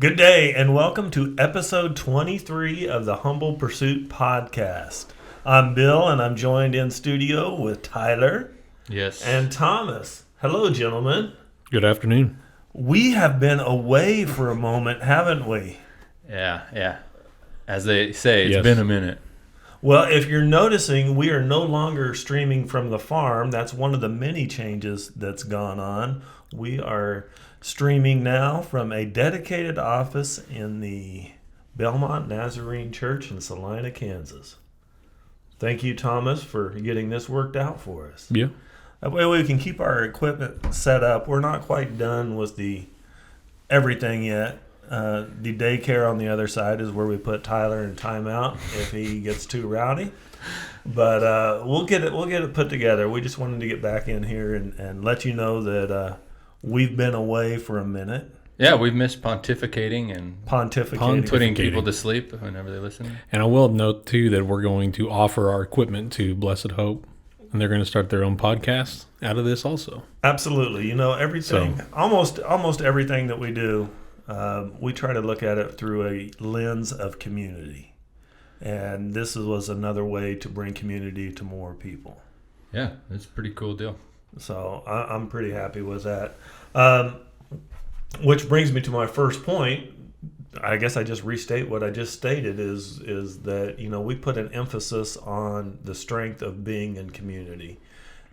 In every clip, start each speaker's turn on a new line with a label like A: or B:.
A: Good day, and welcome to episode 23 of the Humble Pursuit podcast. I'm Bill, and I'm joined in studio with Tyler
B: Yes.
A: and Thomas. Hello, gentlemen.
C: Good afternoon.
A: We have been away for a moment, haven't we?
B: Yeah. As they say, it's
C: Yes.
B: been a minute.
A: Well, if you're noticing, we are no longer streaming from the farm. That's one of the many changes that's gone on. We are streaming now from a dedicated office in the Belmont Nazarene Church in Salina, Kansas. Thank you, Thomas, for getting this worked out for us.
C: Yeah.
A: That way we can keep our equipment set up. We're not quite done with the everything yet. The daycare on the other side is where we put Tyler in timeout if he gets too rowdy. But we'll get it put together. We just wanted to get back in here and let you know that we've been away for a minute.
B: Yeah, we've missed pontificating and
A: Pontificating.
B: putting people to sleep whenever they listen.
C: And I will note, too, that we're going to offer our equipment to Blessed Hope, and they're going to start their own podcast out of this also.
A: Absolutely. You know, everything, almost everything that we do, we try to look at it through a lens of community. And this was another way to bring community to more people.
B: Yeah, it's a pretty cool deal.
A: So I'm pretty happy with that. Which brings me to my first point. I guess I just restate what I just stated is that, you know, we put an emphasis on the strength of being in community.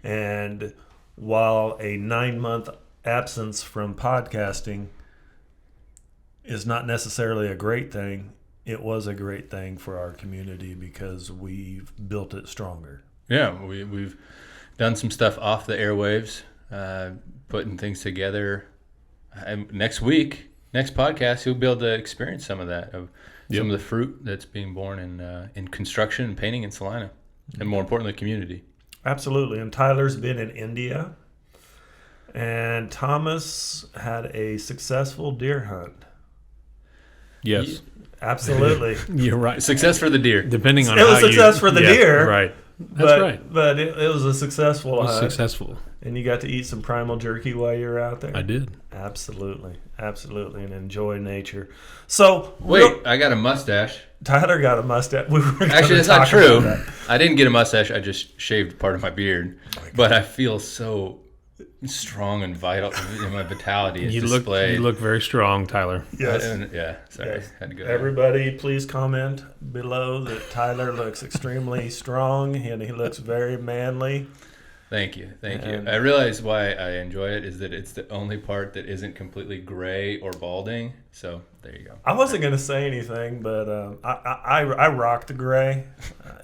A: And while a 9-month absence from podcasting is not necessarily a great thing, it was a great thing for our community because we've built it stronger.
B: Yeah, we've done some stuff off the airwaves, putting things together. Next podcast, you'll be able to experience some of that, some of the fruit that's being born in construction and painting in Salina, and more importantly, community.
A: Absolutely. And Tyler's been in India, and Thomas had a successful deer hunt.
C: Yes.
A: Absolutely.
C: You're right.
B: Success for the deer.
C: Depending on
A: It was
C: how
A: success for the deer.
C: Right. That's right.
A: But it was a successful
C: It was
A: hunt.
C: successful.
A: And you got to eat some primal jerky while you were out there?
C: I did.
A: Absolutely. And enjoy nature. So,
B: Wait, I got a mustache.
A: Tyler got a mustache.
B: Actually, that's not true. I didn't get a mustache. I just shaved part of my beard. But I feel so strong and vital. My vitality is displayed.
C: You look very strong, Tyler.
A: Yes.
B: Sorry.
A: Yes.
B: Had to go there.
A: Everybody, please comment below that Tyler looks extremely strong and he looks very manly.
B: Thank you.
A: And-
B: I realize why I enjoy it is that it's the only part that isn't completely gray or balding. So there you go.
A: I wasn't going to say anything, but I rock the gray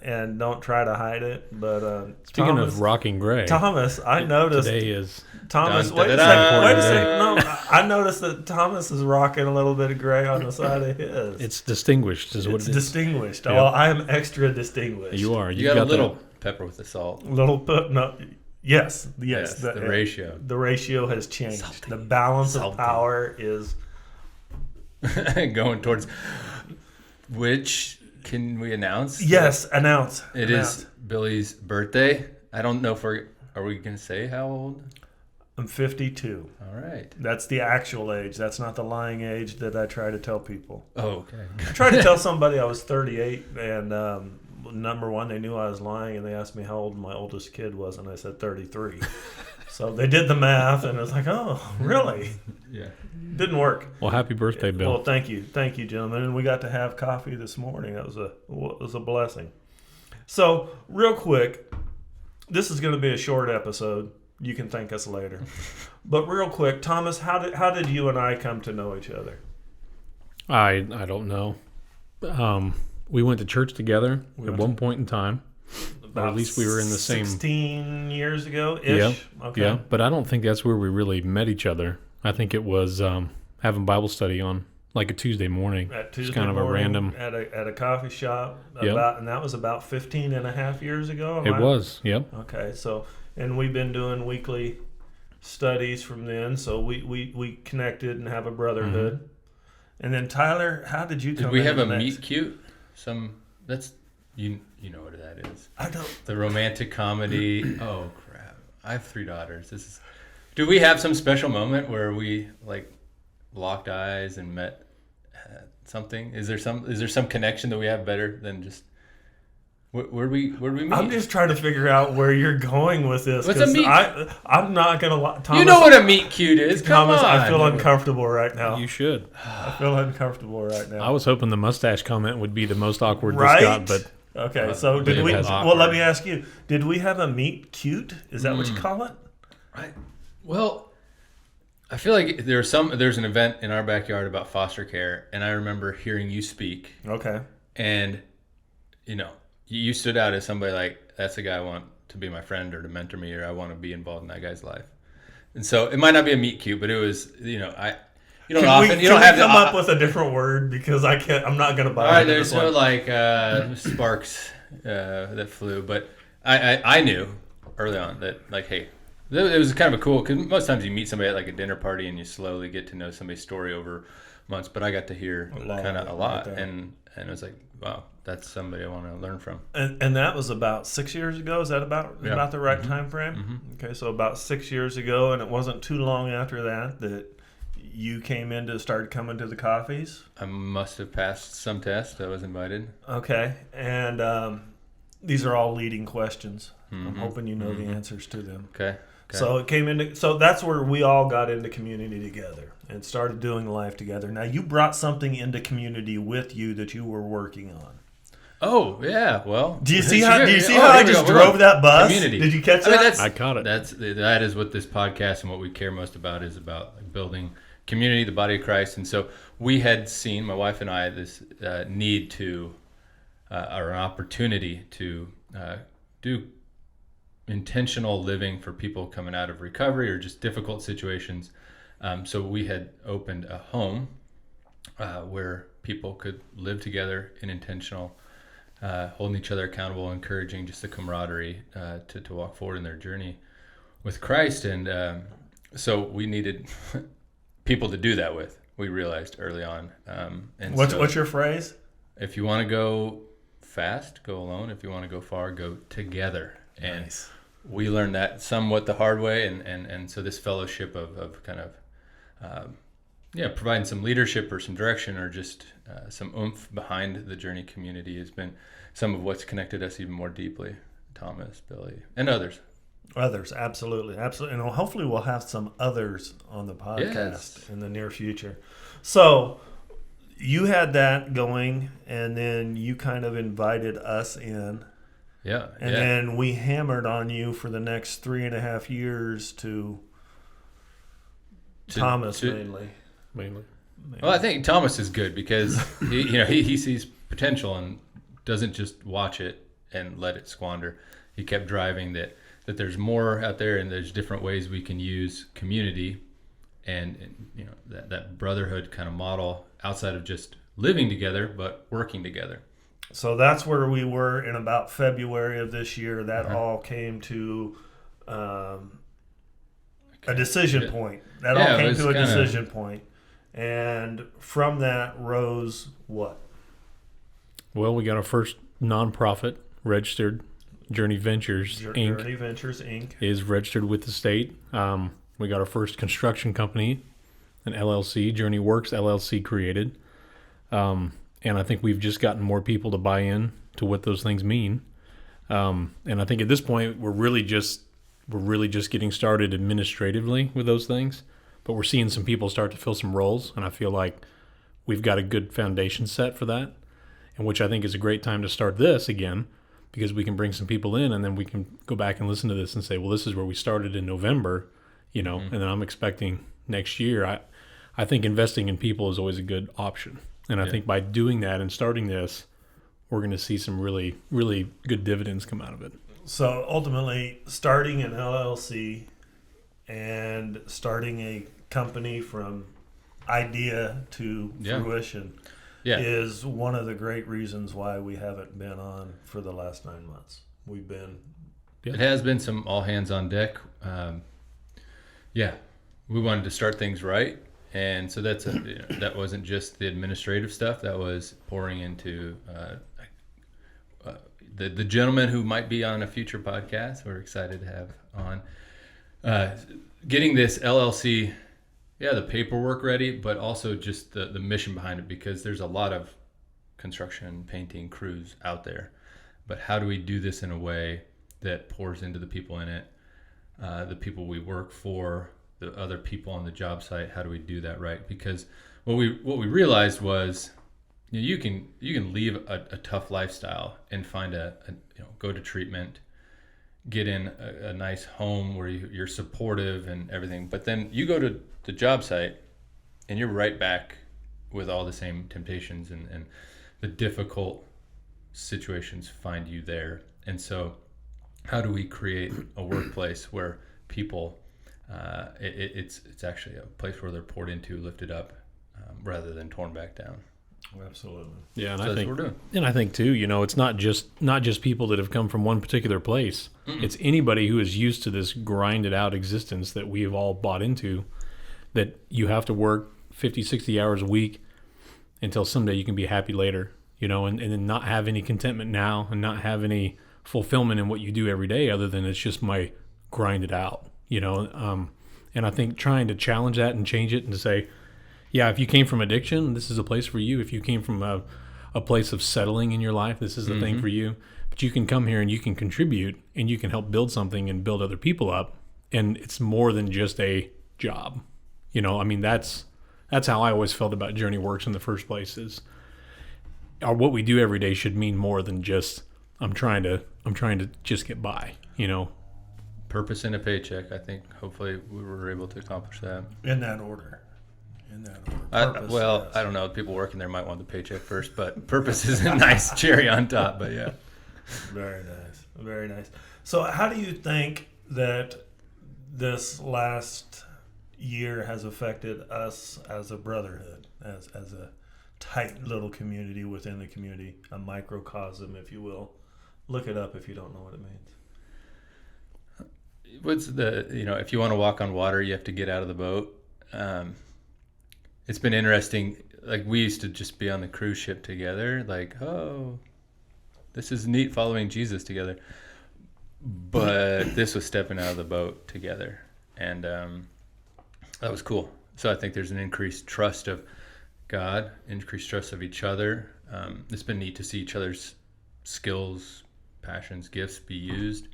A: and don't try to hide it. But
C: Speaking of rocking gray,
A: Thomas, I noticed.
C: today is
A: Thomas,
B: Dun,
A: wait a
B: dun,
A: second.
B: dun.
A: Wait a second. No, I noticed that Thomas is rocking a little bit of gray on the side of his.
C: it's distinguished, is what
A: It's
C: it is.
A: distinguished.
C: Yep.
A: Well, I am extra distinguished.
C: You are.
B: You
C: You've
B: got a little
C: that.
B: pepper with the salt.
A: Little put no. Yes.
B: The ratio.
A: The ratio has changed.
B: Salty.
A: The balance of
B: Salty.
A: power is.
B: Going towards which can we announce?
A: Yes, announce.
B: It is Billy's birthday. I don't know if are we going to say how old?
A: I'm 52.
B: All right.
A: That's the actual age. That's not the lying age that I try to tell people.
B: Oh, okay.
A: I tried to tell somebody I was 38, and number one, they knew I was lying, and they asked me how old my oldest kid was, and I said 33. So they did the math, and it was like, oh, really?
B: Yeah.
A: Didn't work.
C: Well, happy birthday, Bill.
A: Well, thank you, gentlemen, and we got to have coffee this morning. That was a blessing. So, real quick, this is going to be a short episode. You can thank us later. But real quick, Thomas, how did you and I come to know each other?
C: I don't know. We went to church together at one point in time. Or at least we were in the same
A: 16 years ago-ish?
C: Yeah.
A: Okay.
C: Yeah, but I don't think that's where we really met each other. I think it was having Bible study on like a Tuesday morning.
A: At Tuesday
C: It's kind of a
A: morning
C: random.
A: at a coffee shop.
C: Yep.
A: And that was about 15 and a half years ago?
C: It was, yep.
A: Okay, so, and we've been doing weekly studies from then, so we connected and have a brotherhood.
C: Mm-hmm.
A: And then Tyler, how did you come
B: Did we have
A: into
B: a
A: the
B: meet
A: mix?
B: cute? That's you know what that is.
A: I don't.
B: The romantic comedy. Oh crap! I have 3 daughters. Do we have some special moment where we like locked eyes and met something? Is there some connection that we have better than just where we meet?
A: I'm just trying to figure out where you're going with this.
B: What's a meet?
A: I'm not gonna lie. Thomas,
B: you know what a meet cute is. Come
A: Thomas,
B: on.
A: I feel uncomfortable right now.
C: You should.
A: I feel uncomfortable right now.
C: I was hoping the mustache comment would be the most awkward
A: Right?
C: this got, but
A: Okay, so
B: but
A: did
B: it
A: we?
B: was
A: Well, let me ask you: did we have a meet cute? Is that what you call it?
B: Well, I feel like there's an event in our backyard about foster care, and I remember hearing you speak,
A: Okay.
B: and you stood out as somebody like, that's the guy I want to be my friend or to mentor me, or I want to be involved in that guy's life. And so it might not be a meet cute, but it was, you don't
A: come up with a different word because I can't. I'm not gonna buy.
B: All right,
A: into
B: there's
A: this
B: no
A: one.
B: sparks that flew, but I knew early on that hey, it was kind of a cool, because most times you meet somebody at like a dinner party and you slowly get to know somebody's story over months, but I got to hear
A: A lot, right there.
B: and it was like, wow, that's somebody I want to learn from.
A: And that was about 6 years ago. Is that about the right time frame?
B: Mm-hmm.
A: Okay, so about 6 years ago, and it wasn't too long after that you came in to start coming to the coffees.
B: I must have passed some test. I was invited.
A: Okay, and these are all leading questions. I'm
B: Mm-hmm.
A: hoping you know the answers to them.
B: Okay.
A: So it came into. So that's where we all got into community together and started doing life together. Now you brought something into community with you that you were working on.
B: Oh yeah, well.
A: Do you see how I just drove that bus?
B: Community.
A: Did you catch that?
C: I caught it.
B: That is what this podcast and what we care most about is about, like, building community, the body of Christ. And so we had seen, my wife and I, this need to, or an opportunity to do intentional living for people coming out of recovery or just difficult situations. So we had opened a home where people could live together in intentional, holding each other accountable, encouraging just the camaraderie to walk forward in their journey with Christ. And so we needed people to do that with, we realized early on. And
A: What's your phrase?
B: If you want to go fast, go alone. If you want to go far, go together. And
A: Nice.
B: we learned that somewhat the hard way. And so this fellowship of kind of, providing some leadership or some direction or just some oomph behind the Journey community has been some of what's connected us even more deeply. Thomas, Billy, and others.
A: Others, absolutely. And hopefully we'll have some others on the podcast in the near future. So you had that going, and then you kind of invited us in.
B: Yeah.
A: And then we hammered on you for the next 3.5 years to Thomas mainly.
B: Well, I think Thomas is good because he sees potential and doesn't just watch it and let it squander. He kept driving that there's more out there and there's different ways we can use community and that brotherhood kind of model outside of just living together but working together.
A: So that's where we were in about February of this year. That all came to a decision point. That all came to a decision point. And from that rose what?
C: Well, we got our first nonprofit registered. Journey Ventures Inc.
A: Journey Ventures Inc.
C: is registered with the state. We got our first construction company, an LLC, Journey Works LLC, created. And I think we've just gotten more people to buy in to what those things mean. And I think at this point we're really just getting started administratively with those things. But we're seeing some people start to fill some roles, and I feel like we've got a good foundation set for that, and which I think is a great time to start this again, because we can bring some people in, and then we can go back and listen to this and say, well, this is where we started in November, and then I'm expecting next year. I think investing in people is always a good option, and I think by doing that and starting this, we're going to see some really, really good dividends come out of it.
A: So ultimately, starting an LLC and starting a company from idea to fruition is one of the great reasons why we haven't been on for the last 9 months. We've been...
B: It has been some all hands on deck. We wanted to start things right. And so that's that wasn't just the administrative stuff. That was pouring into the gentleman who might be on a future podcast. We're excited to have on. Getting this LLC the paperwork ready, but also just the mission behind it, because there's a lot of construction, painting crews out there. But how do we do this in a way that pours into the people in it, the people we work for, the other people on the job site? How do we do that right? Because what we realized was, you can leave a tough lifestyle and find go to treatment, get in a nice home where you're supportive and everything, but then you go to the job site and you're right back with all the same temptations, and the difficult situations find you there. And so how do we create a workplace where people, it's actually a place where they're poured into, lifted up, rather than torn back down?
A: Absolutely.
C: Yeah, and
B: So
C: I
B: that's
C: think,
B: what we're doing.
C: and I think too, it's not just people that have come from one particular place. It's anybody who is used to this grinded out existence that we have all bought into, that you have to work 50, 60 hours a week until someday you can be happy later, and then not have any contentment now and not have any fulfillment in what you do every day other than it's just my grinded out, and I think trying to challenge that and change it and to say, yeah, if you came from addiction, this is a place for you. If you came from a place of settling in your life, this is the thing for you. But you can come here and you can contribute and you can help build something and build other people up. And it's more than just a job. That's how I always felt about Journey Works in the first place, is what we do every day should mean more than just I'm trying to just get by,
B: Purpose and a paycheck. I think hopefully we were able to accomplish that.
A: In that order. Purpose, yes.
B: I don't know. People working there might want the paycheck first, but purpose is a nice cherry on top. But yeah.
A: Very nice. Very nice. So how do you think that this last year has affected us as a brotherhood, as a tight little community within the community, a microcosm, if you will? Look it up if you don't know what it means.
B: What's if you want to walk on water, you have to get out of the boat. It's been interesting. Like, we used to just be on the cruise ship together. Like, oh, this is neat, following Jesus together. But this was stepping out of the boat together. And that was cool. So I think there's an increased trust of God, increased trust of each other. It's been neat to see each other's skills, passions, gifts be used.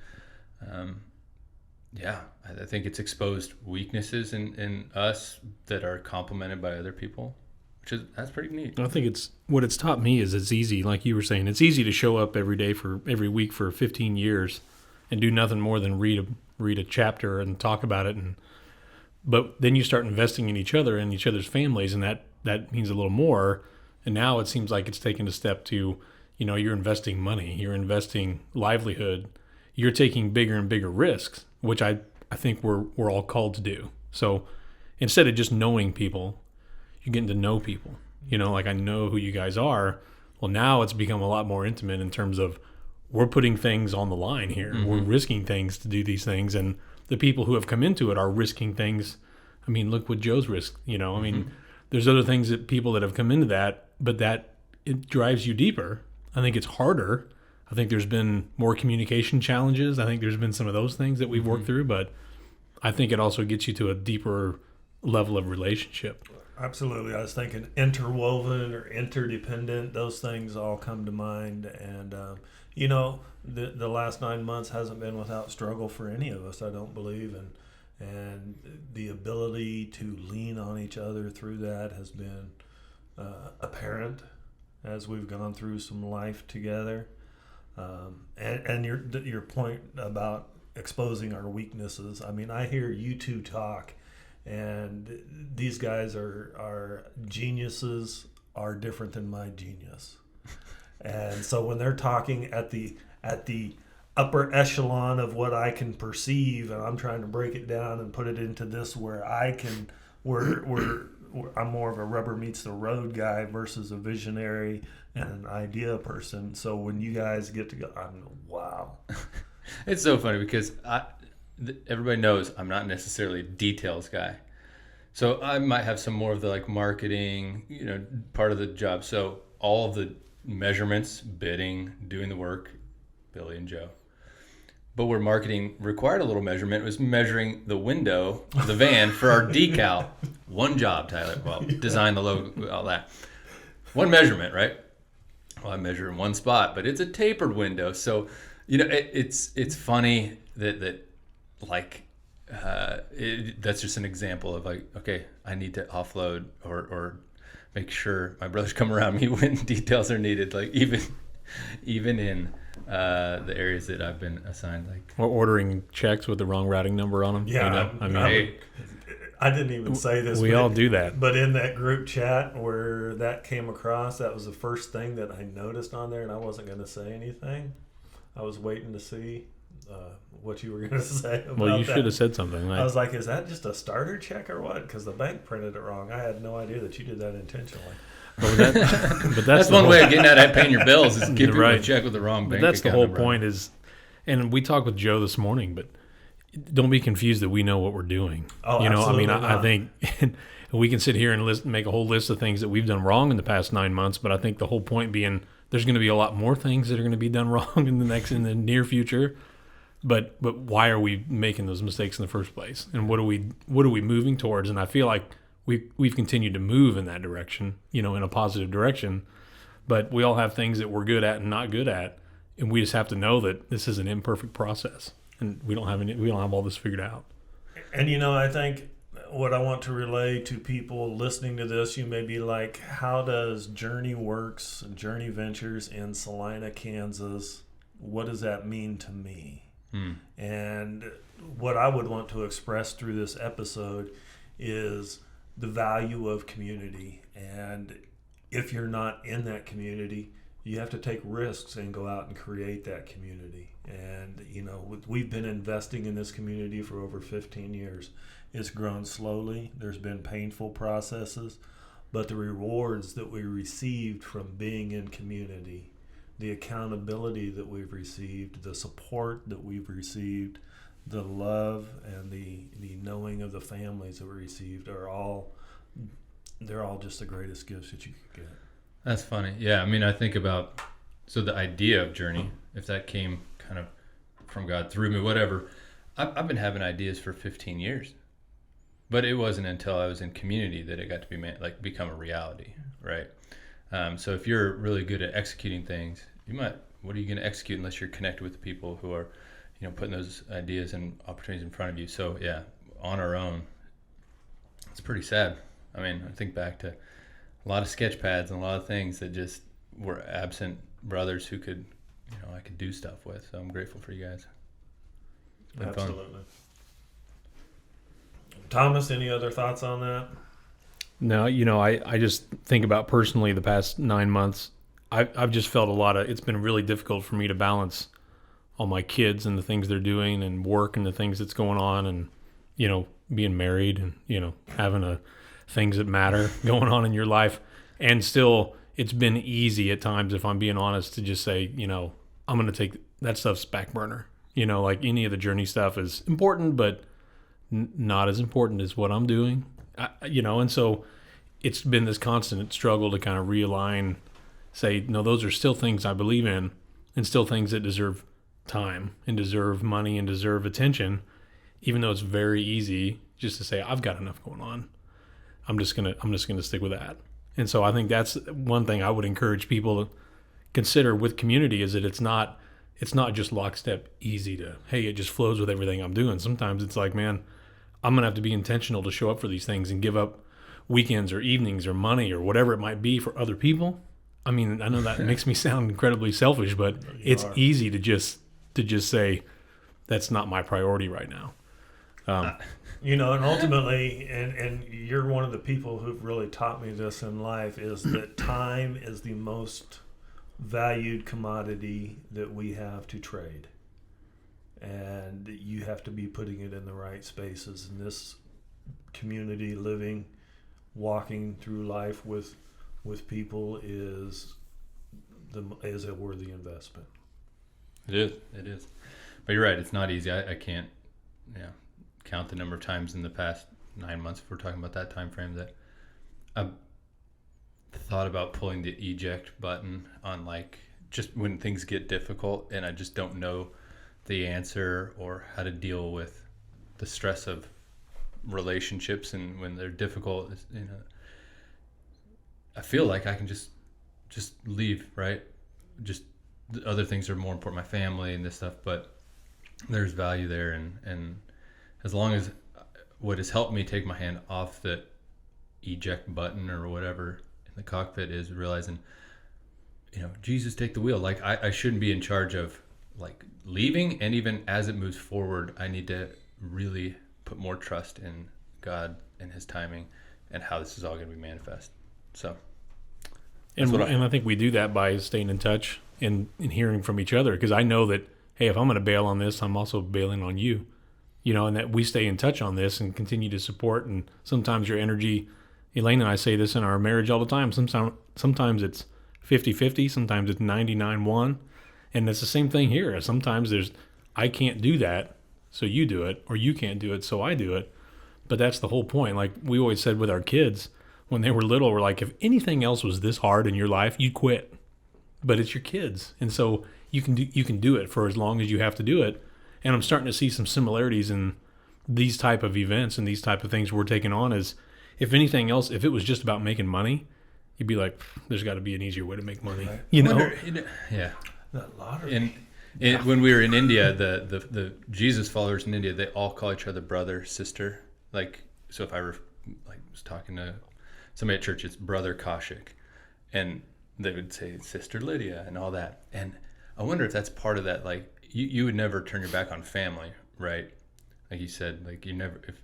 B: I think it's exposed weaknesses in us that are complemented by other people, that's pretty neat.
C: I think what it's taught me is it's easy, like you were saying, it's easy to show up every week for 15 years and do nothing more than read a chapter and talk about it, but then you start investing in each other and each other's families, and that means a little more. And now it seems like it's taken a step to, you're investing money, you're investing livelihood, you're taking bigger and bigger risks, which I think we're all called to do. So instead of just knowing people, you're getting to know people. Like, I know who you guys are. Well, now it's become a lot more intimate in terms of we're putting things on the line here. Mm-hmm. We're risking things to do these things. And the people who have come into it are risking things. I mean, look what Joe's risked. There's other things that people that have come into that, but that it drives you deeper. I think it's harder. I think there's been more communication challenges. I think there's been some of those things that we've worked through, but I think it also gets you to a deeper level of relationship.
A: Absolutely. I was thinking interwoven or interdependent. Those things all come to mind. And, the last 9 months hasn't been without struggle for any of us, I don't believe. And the ability to lean on each other through that has been apparent as we've gone through some life together. And your point about exposing our weaknesses. I mean, I hear you two talk, and these guys are geniuses are different than my genius. And so when they're talking at the upper echelon of what I can perceive, and I'm trying to break it down and put it into this where I'm more of a rubber meets the road guy versus a visionary and an idea person. So when you guys get to go, I'm wow.
B: It's so funny because everybody knows I'm not necessarily a details guy. So I might have some more of the marketing, part of the job. So all of the measurements, bidding, doing the work, Billy and Joe. but where marketing required a little measurement was measuring the window of the van for our decal. One job, Tyler. Well, design the logo, all that. One measurement, right? Well, I measure in one spot, but it's a tapered window. So, it's funny that like, that's just an example of like, okay, I need to offload or make sure my brothers come around me when details are needed. Like even in the areas that I've been assigned, like
C: Or ordering checks with the wrong routing number on them.
A: Yeah, I didn't even say this.
C: We all do that.
A: But in that group chat where that came across, that was the first thing that I noticed on there, and I wasn't going to say anything. I was waiting to see what you were going to say about
C: Well, you
A: that.
C: should have said something.
A: I was like, is that just a starter check or what? Because the bank printed it wrong. I had no idea that you did that intentionally.
C: But that's
B: that's
C: the
B: one
C: whole-
B: way of getting out of paying your bills is give people
C: Right.
B: a check with the wrong bank
C: But that's the
B: account
C: whole
B: number.
C: point is, and we talked with Joe this morning, but don't be confused that we know what we're doing.
A: Oh,
C: I mean,
A: absolutely
C: I
A: not.
C: think we can sit here and make a whole list of things that we've done wrong in the past 9 months, but I think the whole point being there's going to be a lot more things that are going to be done wrong in the near future. But why are we making those mistakes in the first place? And what are we moving towards? And I feel like we've continued to move in that direction, in a positive direction. But we all have things that we're good at and not good at, and we just have to know that this is an imperfect process, and we don't have all this figured out.
A: And I think what I want to relay to people listening to this, you may be like, how does Journey Works, Journey Ventures in Salina, Kansas, what does that mean to me? And what I would want to express through this episode is the value of community. And if you're not in that community, you have to take risks and go out and create that community. And, we've been investing in this community for over 15 years. It's grown slowly. There's been painful processes, but the rewards that we received from being in community, the accountability that we've received, the support that we've received, the love and the knowing of the families that we received they're all just the greatest gifts that you could get.
B: That's funny. Yeah, I mean, I think about, so the idea of Journey, if that came kind of from God through me, whatever, I've been having ideas for 15 years. But it wasn't until I was in community that it got to be become a reality, right? So if you're really good at executing things, what are you going to execute unless you're connected with the people who are, putting those ideas and opportunities in front of you? So yeah, on our own, it's pretty sad. I mean, I think back to a lot of sketch pads and a lot of things that just were absent brothers who could, I could do stuff with. So I'm grateful for you guys. It's been fun.
A: Absolutely. Thomas, any other thoughts on that?
C: No, I just think about personally the past 9 months. I've just felt it's been really difficult for me to balance all my kids and the things they're doing and work and the things that's going on and, being married and, having things that matter going on in your life. And still, it's been easy at times, if I'm being honest, to just say, I'm going to take that stuff's back burner. Like any of the Journey stuff is important, but not as important as what I'm doing. And so it's been this constant struggle to kind of realign, say, no, those are still things I believe in and still things that deserve time and deserve money and deserve attention, even though it's very easy just to say, I've got enough going on. I'm just going to stick with that. And so I think that's one thing I would encourage people to consider with community is that it's not just lockstep easy to, hey, it just flows with everything I'm doing. Sometimes it's like, man, I'm going to have to be intentional to show up for these things and give up weekends or evenings or money or whatever it might be for other people. I mean, I know that makes me sound incredibly selfish, but it's easy to just say that's not my priority right now.
A: And ultimately, and you're one of the people who've really taught me this in life, is that time is the most valued commodity that we have to trade. And you have to be putting it in the right spaces. And this community living, walking through life with people is a worthy investment.
B: It is. But you're right, it's not easy. I can't count the number of times in the past 9 months, if we're talking about that time frame, that I've thought about pulling the eject button on just when things get difficult and I just don't know the answer or how to deal with the stress of relationships and when they're difficult. I feel like I can just leave, right? Just the other things are more important, my family and this stuff, but there's value there. And as long as what has helped me take my hand off the eject button or whatever in the cockpit is realizing, Jesus, take the wheel. Like I shouldn't be in charge of like leaving. And even as it moves forward, I need to really put more trust in God and his timing and how this is all going to be manifest. So,
C: and I think we do that by staying in touch and hearing from each other. Because I know that, hey, if I'm going to bail on this, I'm also bailing on you. And that we stay in touch on this and continue to support. And sometimes your energy, Elaine and I say this in our marriage all the time. Sometimes it's 50-50, sometimes it's 99-1. And it's the same thing here. Sometimes I can't do that, so you do it, or you can't do it, so I do it. But that's the whole point. Like we always said with our kids when they were little, we're like, if anything else was this hard in your life, you'd quit. But it's your kids. And so you can do it for as long as you have to do it. And I'm starting to see some similarities in these type of events and these type of things we're taking on. Is if anything else, if it was just about making money, you'd be like, there's got to be an easier way to make money. Right.
B: Yeah.
A: That lottery.
B: When we were in India, the Jesus followers in India, they all call each other brother, sister. Like, so if I was talking to somebody at church, it's brother Kaushik, and they would say sister Lydia and all that. And I wonder if that's part of that. Like, you would never turn your back on family, right? Like you said, like you never, if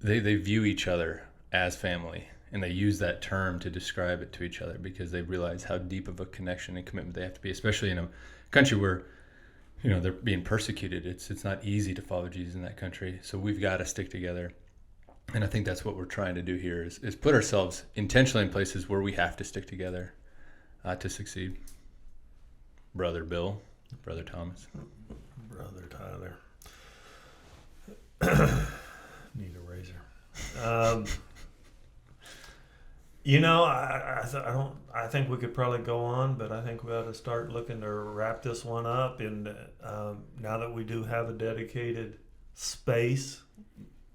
B: they view each other as family, and they use that term to describe it to each other because they realize how deep of a connection and commitment they have to be, especially in a country where, they're being persecuted. It's not easy to follow Jesus in that country. So we've got to stick together. And I think that's what we're trying to do here is put ourselves intentionally in places where we have to stick together to succeed. Brother Bill, Brother Thomas.
A: Brother Tyler. Need a razor. I think we could probably go on, but I think we ought to start looking to wrap this one up. And now that we do have a dedicated space,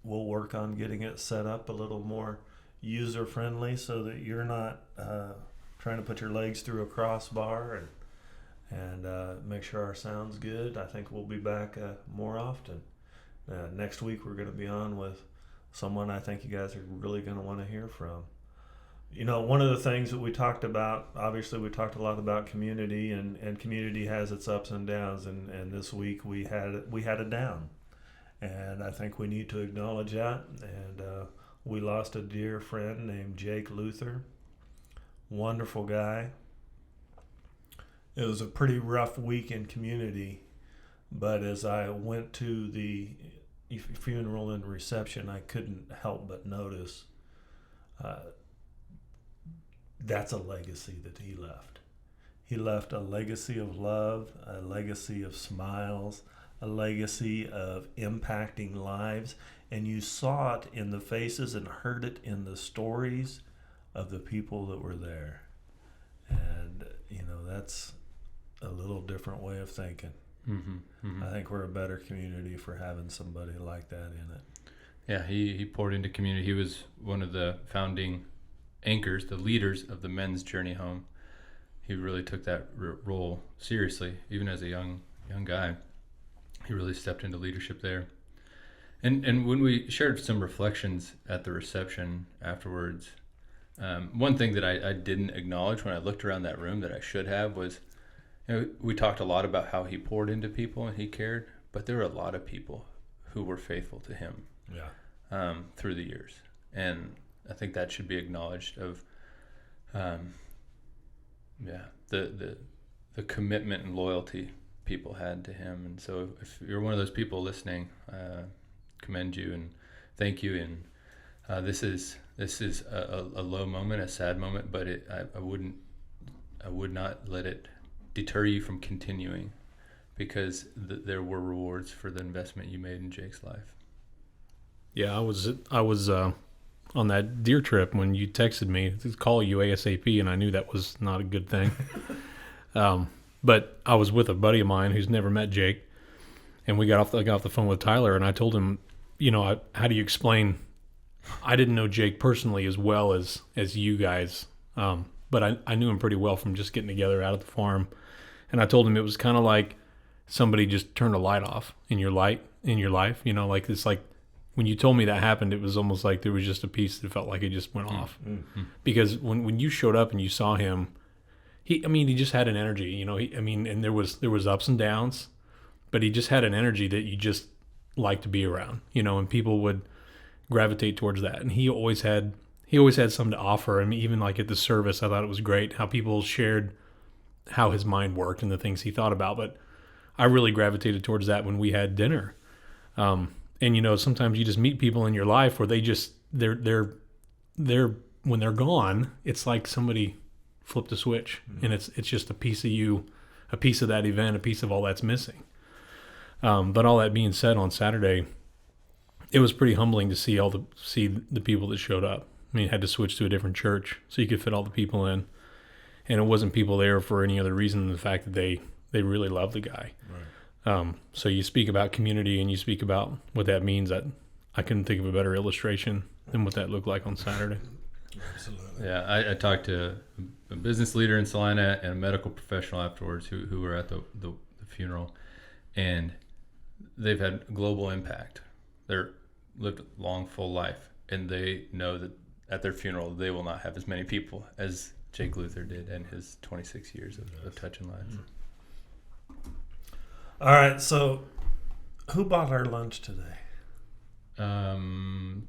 A: we'll work on getting it set up a little more user friendly so that you're not trying to put your legs through a crossbar and make sure our sound's good. I think we'll be back more often. Next week we're going to be on with someone I think you guys are really going to want to hear from. One of the things that we talked about, obviously we talked a lot about community, and community has its ups and downs, and this week we had a down. And I think we need to acknowledge that. And we lost a dear friend named Jake Luther. Wonderful guy. It was a pretty rough week in community, but as I went to the funeral and reception, I couldn't help but notice that's a legacy that he left. He left a legacy of love, a legacy of smiles, a legacy of impacting lives, and you saw it in the faces and heard it in the stories of the people that were there. And that's a little different way of thinking.
B: Mm-hmm, mm-hmm.
A: I think we're a better community for having somebody like that in it.
B: Yeah, he poured into community. He was one of the founding anchors, the leaders of the men's journey home. He really took that role seriously, even as a young guy. He really stepped into leadership there. And when we shared some reflections at the reception afterwards, one thing that I didn't acknowledge when I looked around that room that I should have was, we talked a lot about how he poured into people and he cared, but there were a lot of people who were faithful to him through the years. And I think that should be acknowledged of the commitment and loyalty people had to him. And so if you're one of those people listening, commend you and thank you. And this is a low moment, a sad moment, but I would not let it deter you from continuing, because there were rewards for the investment you made in Jake's life.
C: Yeah, I was on that deer trip when you texted me to call you ASAP, and I knew that was not a good thing. But I was with a buddy of mine who's never met Jake, and we got off the phone with Tyler, and I told him, how do you explain? I didn't know Jake personally as well as you guys, but I knew him pretty well from just getting together out at the farm, and I told him it was kind of like somebody just turned a light off in your life. Like it's like when you told me that happened, it was almost like there was just a piece that felt like it just went off, because when you showed up and you saw him, he just had an energy, and there was ups and downs, but he just had an energy that you just liked to be around, and people would gravitate towards that. And he always had something to offer. I mean, even like at the service, I thought it was great how people shared how his mind worked and the things he thought about. But I really gravitated towards that when we had dinner. And sometimes you just meet people in your life where they're when they're gone, it's like somebody flipped a switch, and it's just a piece of you, a piece of that event, a piece of all that's missing. But all that being said, on Saturday, it was pretty humbling to see the people that showed up. I mean, you had to switch to a different church so you could fit all the people in, and it wasn't people there for any other reason than the fact that they really love the guy. Right. So you speak about community and you speak about what that means. That I couldn't think of a better illustration than what that looked like on Saturday.
B: Absolutely. Yeah, I talked to a business leader in Salina and a medical professional afterwards who were at the funeral, and they've had global impact. They're lived a long, full life, and they know that at their funeral they will not have as many people as Jake Luther did in his 26 years of touching lives.
A: All right, so who bought our lunch today?
B: JourneyWorks,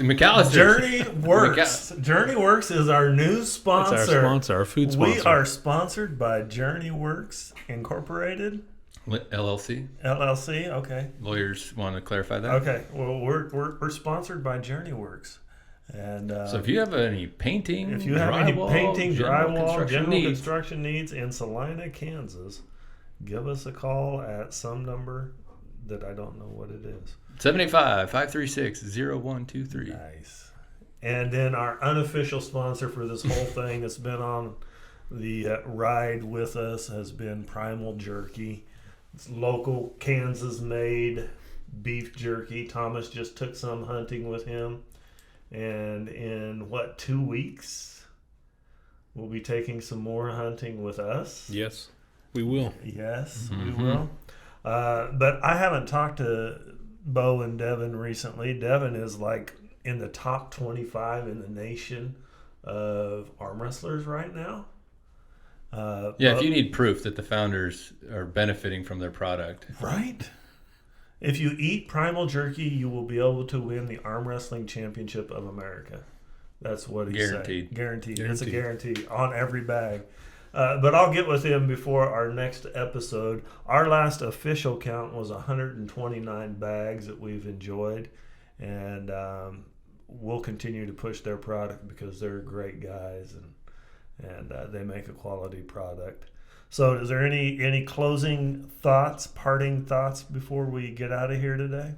B: McAllister.
A: JourneyWorks. JourneyWorks is our new sponsor.
C: It's our sponsor, our food sponsor.
A: We are sponsored by JourneyWorks Incorporated.
B: LLC.
A: Okay.
B: Lawyers want to clarify that.
A: Okay. Well, we're sponsored by JourneyWorks, and
B: so if you have any painting,
A: drywall, general construction needs in Salina, Kansas, give us a call at some number that I don't know what it is.
B: 785-536-0123.
A: Nice. And then our unofficial sponsor for this whole thing that's been on the ride with us has been Primal Jerky. It's local Kansas-made beef jerky. Thomas just took some hunting with him. And in, 2 weeks, we'll be taking some more hunting with us.
C: Yes, we will.
A: Yes, we will. But I haven't talked to Bo and Devin recently. Devin is like in the top 25 in the nation of arm wrestlers right now.
B: If you need proof that the founders are benefiting from their product.
A: Right. If you eat Primal Jerky, you will be able to win the Arm Wrestling Championship of America. That's what he said. Guaranteed. It's a guarantee on every bag. But I'll get with him before our next episode. Our last official count was 129 bags that we've enjoyed. And we'll continue to push their product because they're great guys and they make a quality product. So is there any closing thoughts, parting thoughts before we get out of here today?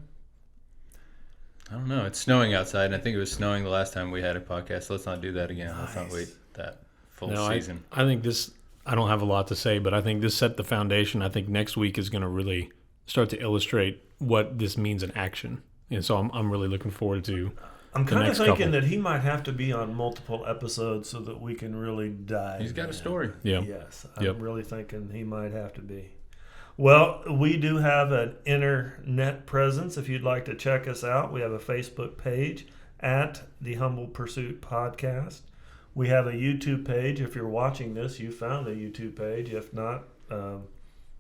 B: I don't know. It's snowing outside, and I think it was snowing the last time we had a podcast. So let's not do that again.
A: Nice.
B: Let's not wait that full season.
C: I think this, I don't have a lot to say, but I think this set the foundation. I think next week is going to really start to illustrate what this means in action. And so I'm really looking forward to
A: I'm kind of thinking that he might have to be on multiple episodes so that we can really dive.
B: He's got a story.
C: Yeah.
A: Yes. I'm really thinking he might have to be. Well, we do have an internet presence. If you'd like to check us out, we have a Facebook page at The Humble Pursuit Podcast. We have a YouTube page. If you're watching this, you found a YouTube page. If not,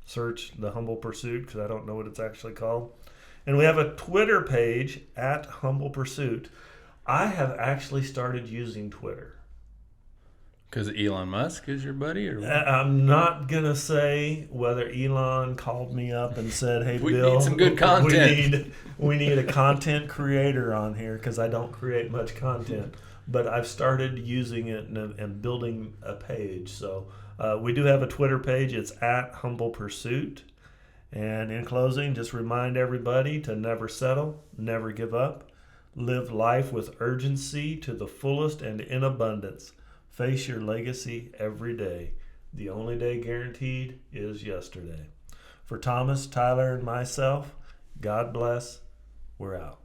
A: search The Humble Pursuit because I don't know what it's actually called. And we have a Twitter page at Humble Pursuit. I have actually started using Twitter.
B: Because Elon Musk is your buddy? Or
A: I'm not going to say whether Elon called me up and said, hey,
B: we
A: Bill,
B: need some good content.
A: We need a content creator on here because I don't create much content. But I've started using it and building a page. So we do have a Twitter page. It's at Humble Pursuit. And in closing, just remind everybody to never settle, never give up. Live life with urgency to the fullest and in abundance. Face your legacy every day. The only day guaranteed is yesterday. For Thomas, Tyler, and myself, God bless. We're out.